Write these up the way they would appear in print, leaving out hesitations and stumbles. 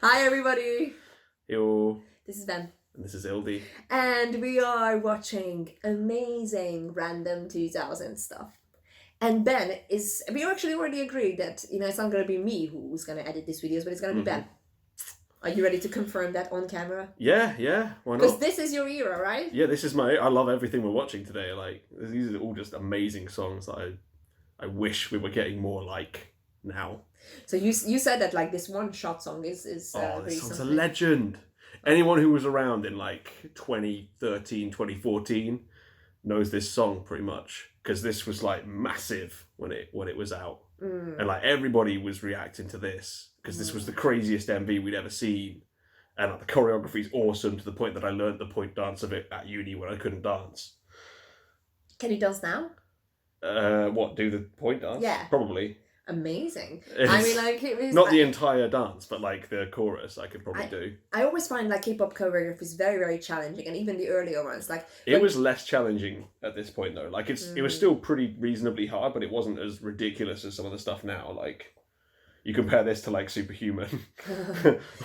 Hi everybody! Yo, This is Ben. and this is Ildi. And we are watching amazing random 2000 stuff. And Ben is, we actually already agreed that, it's not going to be me who's going to edit these videos, but it's going to be Ben. Are you ready to confirm that on camera? Yeah, why not? Because this is your era, right? Yeah, this is I love everything we're watching today. Like, these are all just amazing songs that I wish we were getting more like now. So you said that like this one shot song is this really song's something. a legend. Anyone who was around in like 2013, 2014 knows this song pretty much, because this was like massive when it was out. And like everybody was reacting to this because this was the craziest MV we'd ever seen, and like, the choreography's awesome to the point that I learned the point dance of it at uni when I couldn't dance. Can you dance now? What, do the point dance? Yeah, probably. Amazing. I mean, like, it was not the entire dance, but like the chorus I could probably do. I always find like K-pop choreography is very, very challenging, and even the earlier ones, like it was less challenging at this point though. Like it was still pretty reasonably hard, but it wasn't as ridiculous as some of the stuff now. Like you compare this to like Superhuman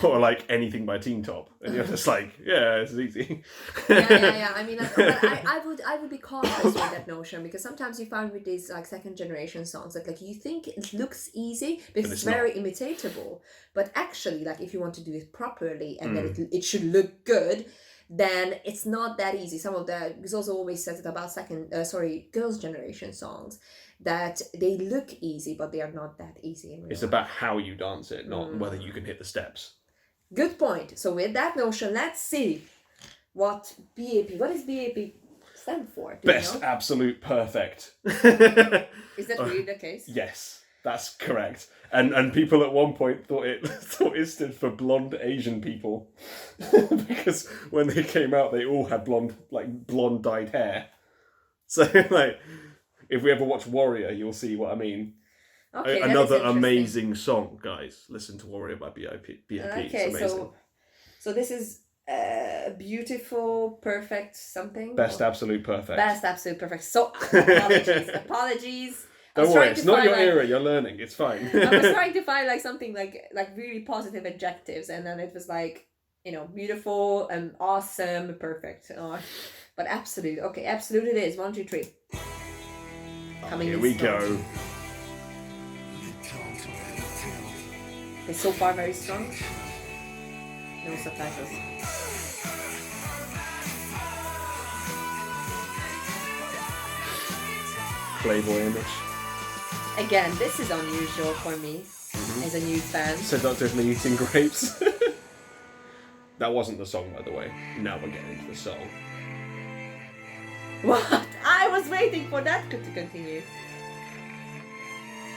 or like anything by Teen Top, and you're just like, yeah, it's easy. yeah. I mean, like, I would be cautious with that notion, because sometimes you find with these like second generation songs that like you think it looks easy because it's very imitatable, but actually like if you want to do it properly and then it should look good, then it's not that easy. Some of the, because also always says it about girls' generation songs, that they look easy, but they are not that easy in real It's life. about how you dance it, not whether you can hit the steps. Good point. So with that notion, let's see what B.A.P. What does B.A.P. stand for? Best Absolute Perfect. Is that really the case? Yes, that's correct. And people at one point thought it stood for blonde Asian people, because when they came out, they all had blonde dyed hair. So like, if we ever watch Warrior, you'll see what I mean. Okay, another amazing song, guys. Listen to Warrior by B.A.P. Okay, it's amazing. So this is beautiful, perfect something. Best Absolute Perfect. Best Absolute Perfect. So apologies. Don't worry, it's not your era. You're learning. It's fine. I was trying to find like something like really positive adjectives, and then it was like, beautiful and awesome, perfect. But absolute. Okay, absolute it is. 1, 2, 3. Coming. Here we go. It's so far very strong. No subtitles. Playboy image. Again, this is unusual for me as a new fan. Seductively eating grapes. That wasn't the song, by the way. Now we're getting into the song. What? I was waiting for that to continue.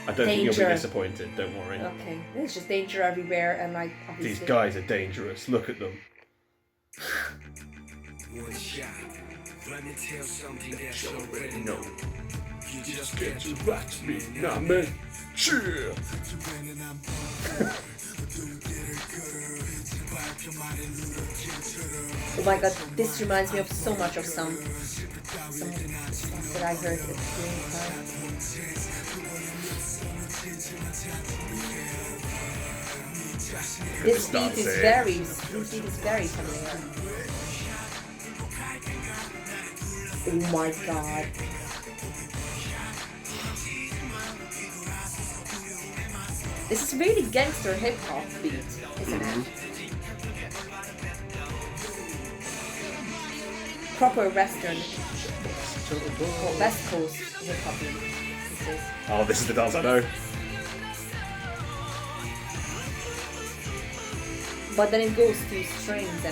I don't think you'll be disappointed, don't worry. Okay, there's just danger everywhere, and like, obviously... These guys are dangerous, look at them. One shot, let me tell something that you already know. You just get to watch me, nah man. Cheer! Oh my god, this reminds me of so much of some stuff that I heard at the same time. This beat is very familiar. Oh my god. This is really gangster hip hop beat, isn't it? Proper Western, West Coast hip hop beat. This is the dance I know. But then it goes to strings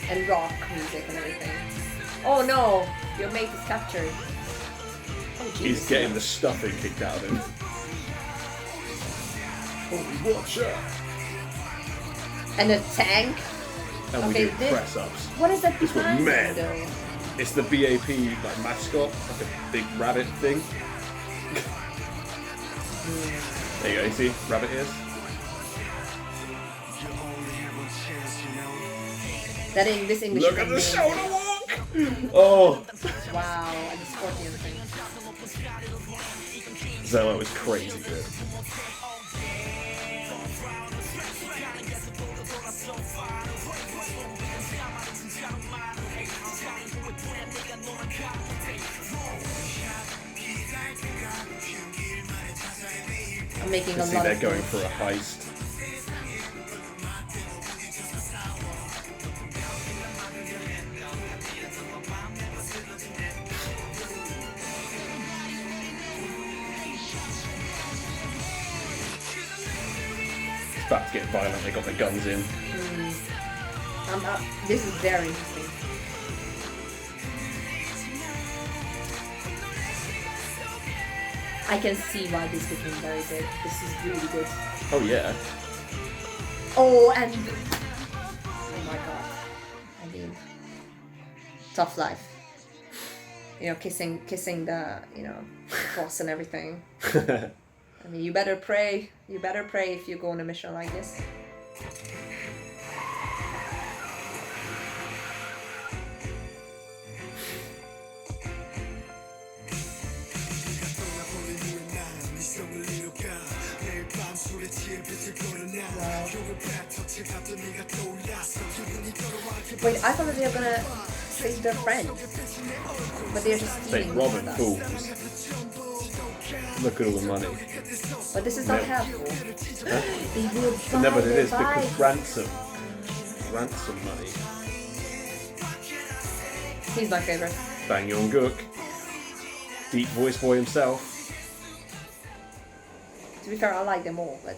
and rock music and everything. Oh no, your mate is captured. Oh, he's getting the stuffing kicked out of him. Oh, watch out! And a tank. And we do press ups. What is that? This was mad. It's the B.A.P. like mascot, like a big rabbit thing. There you go. You see, rabbit ears. This English. Look at the shoulder walk. Oh. Wow, and the scorpion thing. Zoa was crazy good. making You a see, lot they're of going moves. for a heist. It's about to get violent. They got their guns in. This is very interesting. I can see why this became very big. This is really good. Oh yeah. Oh, and oh my god. I mean, tough life. You know, kissing the, you know, boss and everything. I mean, you better pray. You better pray if you go on a mission like this. Wait, I thought that they were gonna save their friend, but they're just They stealing robbing stuff. fools. Look at all the money. But this is not No. helpful. Huh? They will buy No, but it the is because bike. ransom money. He's my favorite. Bang Young-gook, deep voice boy himself. To be fair, I like them all, but.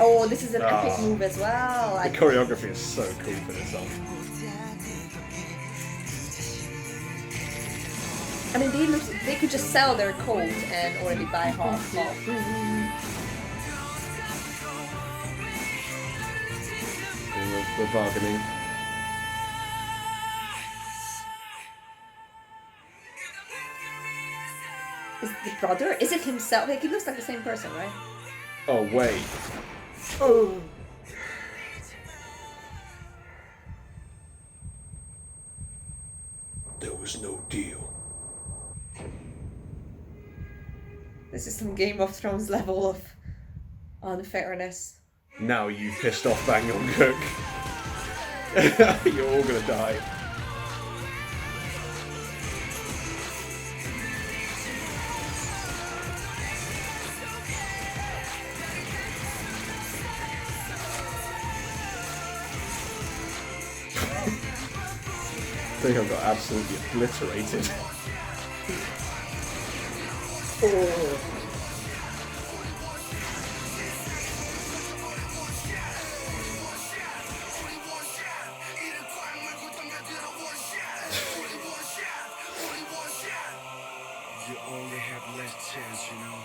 Oh, this is an epic move as well. The Like, choreography is so cool for this song. I mean, they could just sell their coat and already buy half. The bargaining. Is it the brother? Is it himself? Like, he looks like the same person, right? Oh wait. Oh. There was no deal. This is some Game of Thrones level of unfairness. Now you pissed off Bang Young-gook. You're all gonna die. I think I got absolutely obliterated. Oh. You only have last chance, you know.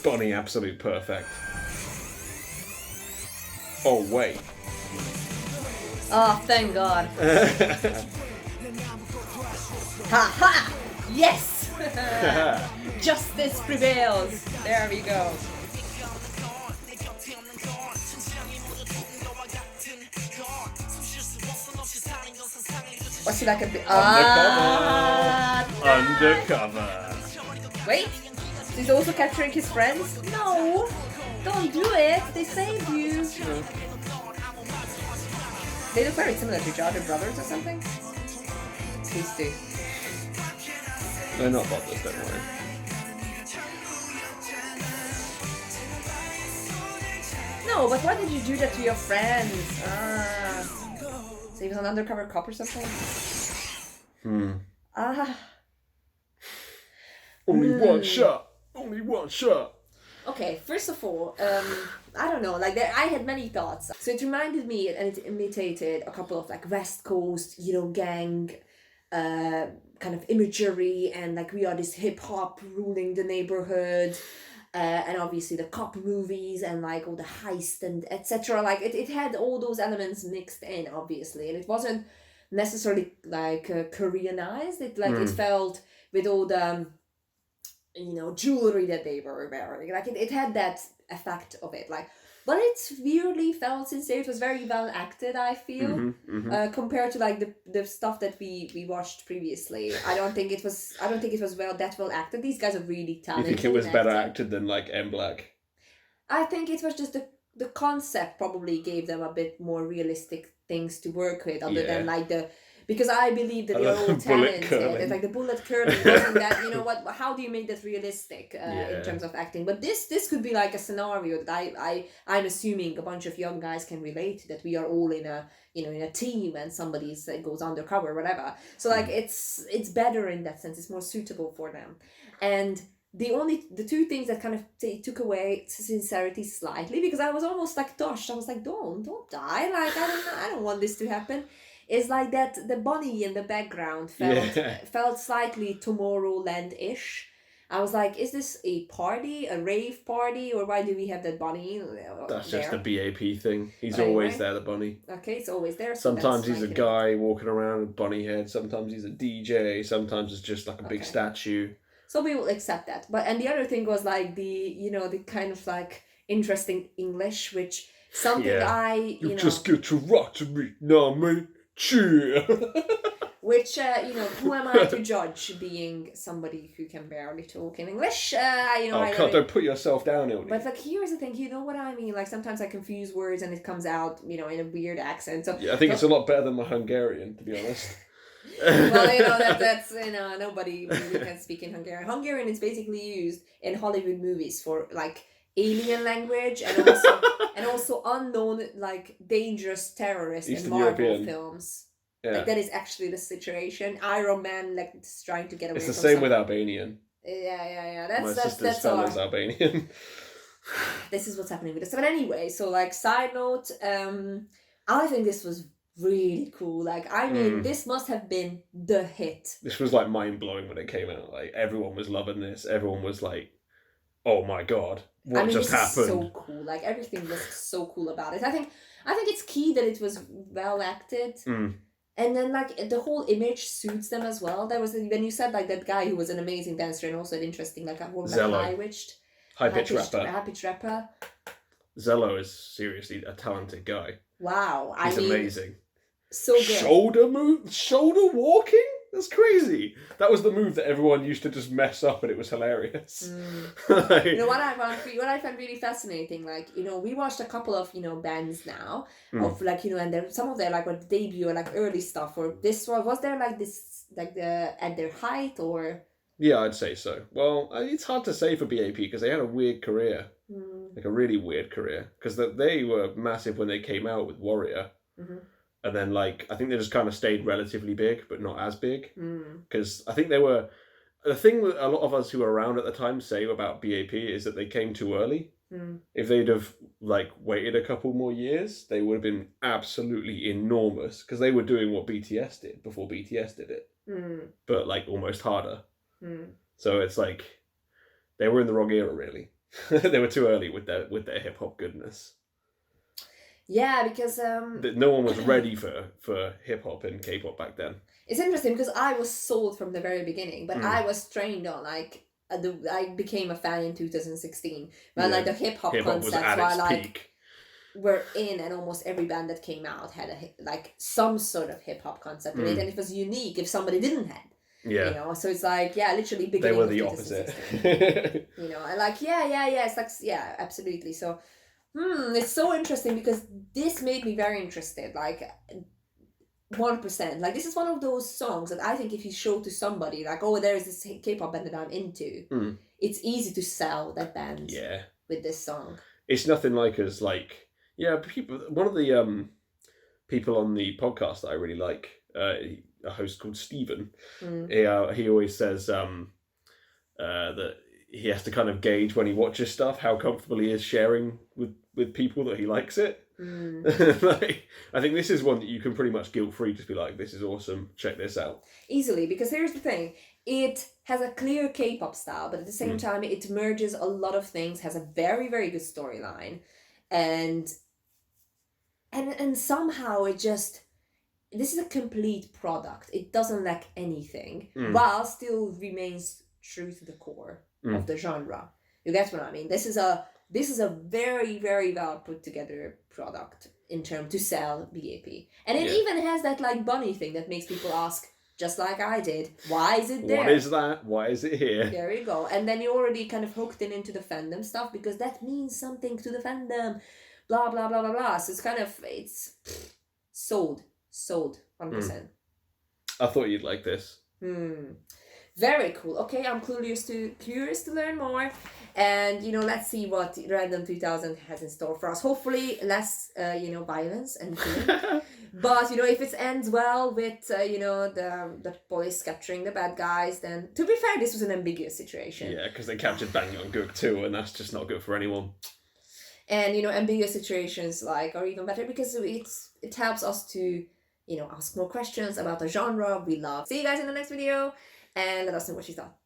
Bonnie, absolute perfect. Oh wait. Oh, thank God. Ha ha! Yes! Justice prevails. There we go. What's she like a bit? Undercover. Wait, she's also capturing his friends? No! Don't do it! They saved you! They look very similar to each other, brothers or something? These two. They're not brothers, don't worry. No, but why did you do that to your friends? So he was an undercover cop or something? Only one shot. Only one shot. Okay, first of all, I don't know, like I had many thoughts. So it reminded me and it imitated a couple of like West Coast, you know, gang kind of imagery, and like we are this hip hop ruling the neighborhood, and obviously the cop movies and like all the heist and etc. Like it had all those elements mixed in, obviously, and it wasn't necessarily like Koreanized. It like it felt with all the you know, jewelry that they were wearing. Like it had that effect of it. Like but it weirdly felt sincere. It was very well acted, I feel, compared to like the stuff that we watched previously. I don't think it was that well acted. These guys are really You talented. think it was in better acting. acted than like M Black? I think it was just the concept probably gave them a bit more realistic things to work with, other than like because I believe that they're all talented. It's like the bullet curling wasn't that, you know what? How do you make that realistic in terms of acting? But this could be like a scenario that I'm assuming a bunch of young guys can relate to, that we are all in a team and somebody goes undercover or whatever. So like it's better in that sense. It's more suitable for them. And the two things that kind of took away sincerity slightly, because I was almost like touched. I was like, don't die. Like I don't want this to happen. Is like that the bunny in the background felt slightly Tomorrowland-ish. I was like, is this a party, a rave party, or why do we have that bunny That's there? just a B.A.P thing. He's But always anyway. there, the bunny. Okay, it's always there. So Sometimes that's he's a like, guy walking around with bunny head. Sometimes he's a DJ. Sometimes it's just like a big statue. So we will accept that. And the other thing was like the kind of like interesting English, which something You just get to rock to me, nah, mate. Cheer. Which, who am I to judge, being somebody who can barely talk in English? Don't put yourself down, Ildi. But like, here's the thing, you know what I mean? Like sometimes I confuse words and it comes out, in a weird accent. So I think it's a lot better than my Hungarian, to be honest. Well, that's nobody really can speak in Hungarian. Hungarian is basically used in Hollywood movies for like alien language and also unknown like dangerous terrorists in Marvel European films. Yeah. Like that is actually the situation. Iron Man like is trying to get away. It's the from same with Albanian. Yeah. My sister's fellow's Albanian. This is what's happening with this. But anyway, so like side note, I think this was really cool. Like I mean, this must have been the hit. This was like mind blowing when it came out. Like everyone was loving this. Everyone was like, "Oh my god, what just happened?" So cool. Like everything was so cool about it. I think it's key that it was well acted. And then like the whole image suits them as well. There was when you said like that guy who was an amazing dancer and also an interesting like a high-pitched rapper. Zello is seriously a talented guy. Wow, He's amazing. So good. Shoulder walking? That's crazy. That was the move that everyone used to just mess up, and it was hilarious. Like, you know what I found really fascinating, like, we watched a couple of bands now of like and there some of their like what debut or like early stuff, or this was there like this like the at their height, or yeah, I'd say so. Well, it's hard to say for B.A.P because they had a weird career, like a really weird career, because they were massive when they came out with Warrior. And then, like, I think they just kind of stayed relatively big, but not as big. Because I think they were... The thing that a lot of us who were around at the time say about B.A.P is that they came too early. If they'd have, like, waited a couple more years, they would have been absolutely enormous. Because they were doing what BTS did before BTS did it. But, like, almost harder. So it's like... They were in the wrong era, really. They were too early with their hip-hop goodness. Yeah, because no one was ready for hip hop and K-pop back then. It's interesting because I was sold from the very beginning, but I was trained on like I became a fan in 2016 when like the hip hop concepts were like were in, and almost every band that came out had like some sort of hip hop concept in it, and it was unique if somebody didn't have. Yeah. So it's like literally beginning. They were the opposite. And like it's like absolutely. So. It's so interesting because this made me very interested, like 1%. Like this is one of those songs that I think if you show to somebody, like, oh, there is this K-pop band that I'm into, it's easy to sell that band with this song. It's nothing like us, like, one of the people on the podcast that I really like, a host called Steven, he always says that he has to kind of gauge when he watches stuff how comfortable he is sharing with people that he likes it. Like, I think this is one that you can pretty much guilt-free just be like, this is awesome, check this out. Easily, because here's the thing. It has a clear K-pop style, but at the same time it merges a lot of things, has a very, very good storyline, and somehow it just... This is a complete product. It doesn't lack anything, while still remains true to the core of the genre. You get what I mean? This is a this is a very, very well put together product in terms to sell B.A.P. And it Yeah. even has that like bunny thing that makes people ask, just like I did, why is it there? What is that? Why is it here? There you go. And then you're already kind of hooked into the fandom stuff because that means something to the fandom. Blah, blah, blah, blah, blah. So it's kind of, it's sold. 100%. I thought you'd like this. Very cool. Okay, I'm curious to learn more. And, let's see what Random 2000 has in store for us. Hopefully less, violence and killing. But, if it ends well with, the police capturing the bad guys, then, to be fair, this was an ambiguous situation. Yeah, because they captured Bang Young-gook too, and that's just not good for anyone. And, ambiguous situations, are even better because it helps us to, ask more questions about the genre we love. See you guys in the next video, and let us know what you thought.